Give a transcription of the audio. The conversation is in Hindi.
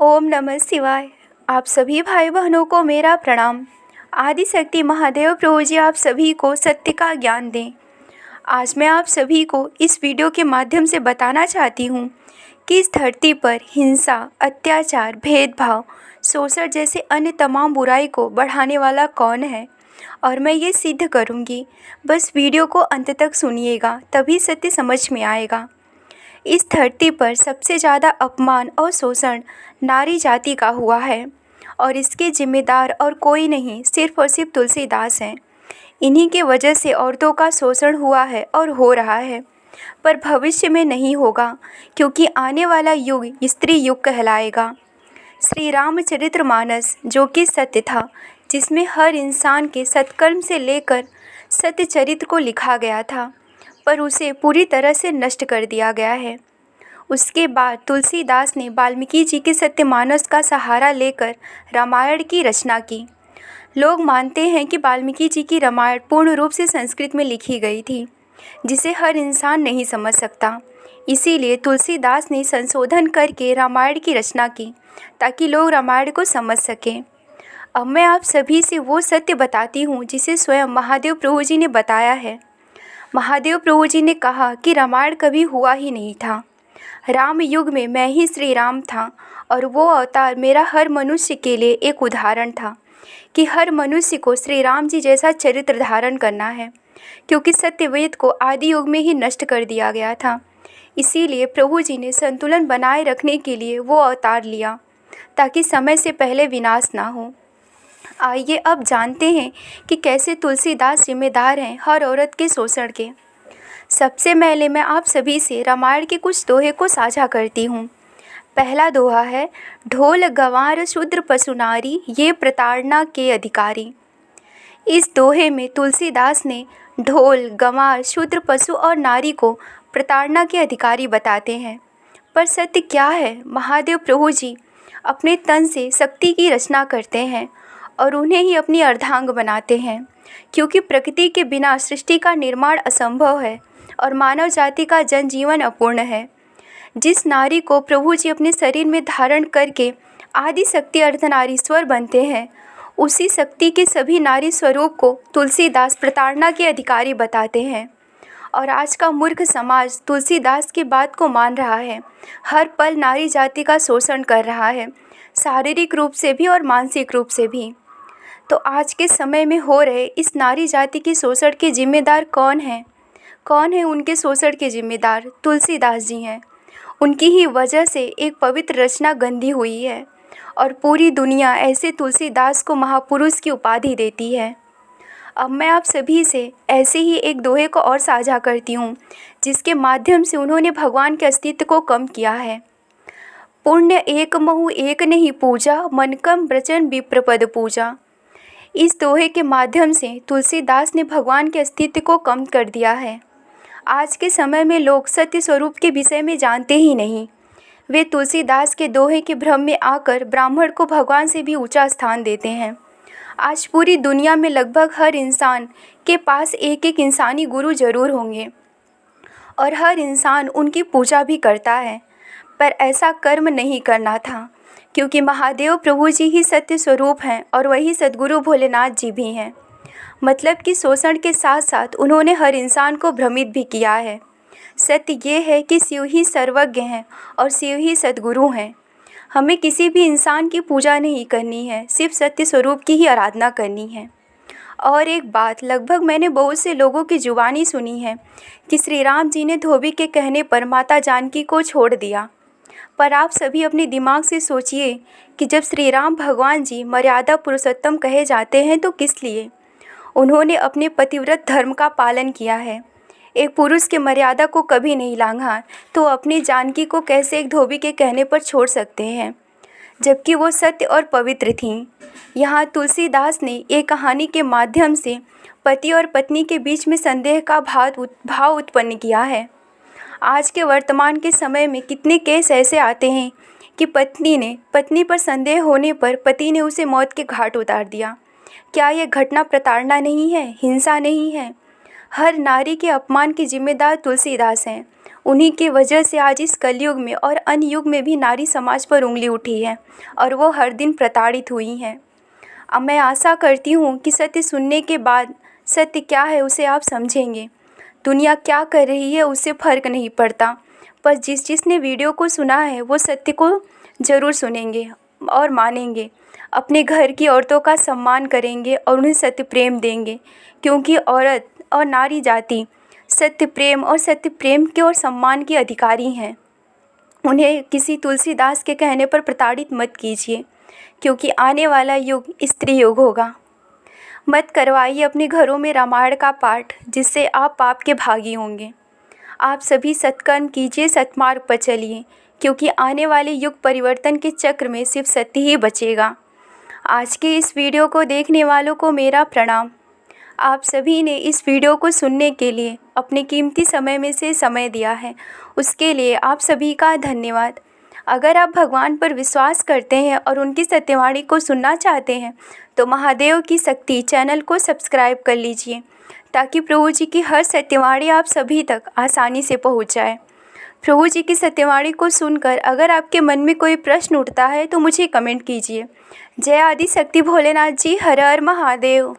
ओम नमः शिवाय। आप सभी भाई बहनों को मेरा प्रणाम। आदिशक्ति महादेव प्रभु जी आप सभी को सत्य का ज्ञान दें। आज मैं आप सभी को इस वीडियो के माध्यम से बताना चाहती हूँ कि इस धरती पर हिंसा, अत्याचार, भेदभाव, शोषण जैसे अन्य तमाम बुराई को बढ़ाने वाला कौन है, और मैं ये सिद्ध करूँगी। बस वीडियो को अंत तक सुनिएगा, तभी सत्य समझ में आएगा। इस धरती पर सबसे ज़्यादा अपमान और शोषण नारी जाति का हुआ है, और इसके जिम्मेदार और कोई नहीं, सिर्फ और सिर्फ तुलसीदास हैं। इन्हीं के वजह से औरतों का शोषण हुआ है और हो रहा है, पर भविष्य में नहीं होगा, क्योंकि आने वाला युग स्त्री युग कहलाएगा। श्री रामचरितमानस जो कि सत्य था, जिसमें हर इंसान के सत्कर्म से लेकर सत्य चरित्र को लिखा गया था, पर उसे पूरी तरह से नष्ट कर दिया गया है। उसके बाद तुलसीदास ने वाल्मीकि जी के सत्यमानस का सहारा लेकर रामायण की रचना की। लोग मानते हैं कि वाल्मीकि जी की रामायण पूर्ण रूप से संस्कृत में लिखी गई थी, जिसे हर इंसान नहीं समझ सकता। इसीलिए तुलसीदास ने संशोधन करके रामायण की रचना की, ताकि लोग रामायण को समझ सकें। अब मैं आप सभी से वो सत्य बताती हूँ जिसे स्वयं महादेव प्रभु जी ने बताया है। महादेव प्रभु जी ने कहा कि रामायण कभी हुआ ही नहीं था। राम युग में मैं ही श्री राम था, और वो अवतार मेरा हर मनुष्य के लिए एक उदाहरण था कि हर मनुष्य को श्री राम जी जैसा चरित्र धारण करना है, क्योंकि सत्यवेद को आदि युग में ही नष्ट कर दिया गया था। इसीलिए प्रभु जी ने संतुलन बनाए रखने के लिए वो अवतार लिया, ताकि समय से पहले विनाश ना हो। आइए अब जानते हैं कि कैसे तुलसीदास जिम्मेदार हैं हर औरत के शोषण के। सबसे पहले मैं आप सभी से रामायण के कुछ दोहे को साझा करती हूँ। पहला दोहा है, ढोल गंवार शूद्र पशु नारी, ये प्रताड़ना के अधिकारी। इस दोहे में तुलसीदास ने ढोल, गंवार, शूद्र पशु और नारी को प्रताड़ना के अधिकारी बताते हैं। पर सत्य क्या है? महादेव प्रभु जी अपने तन से शक्ति की रचना करते हैं और उन्हें ही अपनी अर्धांग बनाते हैं, क्योंकि प्रकृति के बिना सृष्टि का निर्माण असंभव है और मानव जाति का जनजीवन अपूर्ण है। जिस नारी को प्रभु जी अपने शरीर में धारण करके आदि शक्ति अर्धनारीश्वर बनते हैं, उसी शक्ति के सभी नारी स्वरूप को तुलसीदास प्रताड़ना के अधिकारी बताते हैं। और आज का मूर्ख समाज तुलसीदास की बात को मान रहा है, हर पल नारी जाति का शोषण कर रहा है, शारीरिक रूप से भी और मानसिक रूप से भी। तो आज के समय में हो रहे इस नारी जाति के शोषण के जिम्मेदार कौन हैं? कौन है उनके शोषण के जिम्मेदार? तुलसीदास जी हैं। उनकी ही वजह से एक पवित्र रचना गंदी हुई है, और पूरी दुनिया ऐसे तुलसीदास को महापुरुष की उपाधि देती है। अब मैं आप सभी से ऐसे ही एक दोहे को और साझा करती हूँ, जिसके माध्यम से उन्होंने भगवान के अस्तित्व को कम किया है। पुण्य एक महु एक नहीं पूजा, मन कम वचन विप्रपद पूजा। इस दोहे के माध्यम से तुलसीदास ने भगवान के अस्तित्व को कम कर दिया है। आज के समय में लोग सत्य स्वरूप के विषय में जानते ही नहीं। वे तुलसीदास के दोहे के भ्रम में आकर ब्राह्मण को भगवान से भी ऊंचा स्थान देते हैं। आज पूरी दुनिया में लगभग हर इंसान के पास एक एक इंसानी गुरु जरूर होंगे, और हर इंसान उनकी पूजा भी करता है, पर ऐसा कर्म नहीं करना था, क्योंकि महादेव प्रभु जी ही सत्य स्वरूप हैं और वही सद्गुरु भोलेनाथ जी भी हैं। मतलब कि शोषण के साथ साथ उन्होंने हर इंसान को भ्रमित भी किया है। सत्य ये है कि शिव ही सर्वज्ञ हैं और शिव ही सद्गुरु हैं। हमें किसी भी इंसान की पूजा नहीं करनी है, सिर्फ सत्य स्वरूप की ही आराधना करनी है। और एक बात लगभग मैंने बहुत से लोगों की जुबानी सुनी है कि श्री राम जी ने धोबी के कहने पर माता जानकी को छोड़ दिया। पर आप सभी अपने दिमाग से सोचिए कि जब श्री राम भगवान जी मर्यादा पुरुषोत्तम कहे जाते हैं तो किस लिए? उन्होंने अपने पतिव्रत धर्म का पालन किया है, एक पुरुष की मर्यादा को कभी नहीं लांघा, तो अपनी जानकी को कैसे एक धोबी के कहने पर छोड़ सकते हैं, जबकि वो सत्य और पवित्र थीं। यहाँ तुलसीदास ने एक कहानी के माध्यम से पति और पत्नी के बीच में संदेह का भाव उत्पन्न किया है। आज के वर्तमान के समय में कितने केस ऐसे आते हैं कि पत्नी पर संदेह होने पर पति ने उसे मौत के घाट उतार दिया। क्या यह घटना प्रताड़ना नहीं है, हिंसा नहीं है? हर नारी के अपमान के जिम्मेदार तुलसीदास हैं। उन्हीं की वजह से आज इस कलयुग में और अन्य युग में भी नारी समाज पर उंगली उठी है और वो हर दिन प्रताड़ित हुई हैं। अब मैं आशा करती हूँ कि सत्य सुनने के बाद सत्य क्या है उसे आप समझेंगे। दुनिया क्या कर रही है उससे फ़र्क नहीं पड़ता, पर जिसने वीडियो को सुना है वो सत्य को ज़रूर सुनेंगे और मानेंगे, अपने घर की औरतों का सम्मान करेंगे और उन्हें सत्य प्रेम देंगे, क्योंकि औरत और नारी जाति सत्य प्रेम के और सम्मान की अधिकारी हैं। उन्हें किसी तुलसीदास के कहने पर प्रताड़ित मत कीजिए, क्योंकि आने वाला युग स्त्री युग होगा। मत करवाइए अपने घरों में रामायण का पाठ, जिससे आप पाप के भागी होंगे। आप सभी सत्कर्म कीजिए, सत्मार्ग पर चलिए, क्योंकि आने वाले युग परिवर्तन के चक्र में सिर्फ सत्य ही बचेगा। आज के इस वीडियो को देखने वालों को मेरा प्रणाम। आप सभी ने इस वीडियो को सुनने के लिए अपने कीमती समय में से समय दिया है, उसके लिए आप सभी का धन्यवाद। अगर आप भगवान पर विश्वास करते हैं और उनकी सत्यवाणी को सुनना चाहते हैं तो महादेव की शक्ति चैनल को सब्सक्राइब कर लीजिए, ताकि प्रभु जी की हर सत्यवाणी आप सभी तक आसानी से पहुंच जाए। प्रभु जी की सत्यवाणी को सुनकर अगर आपके मन में कोई प्रश्न उठता है तो मुझे कमेंट कीजिए। जय आदि शक्ति भोलेनाथ जी, हर हर महादेव।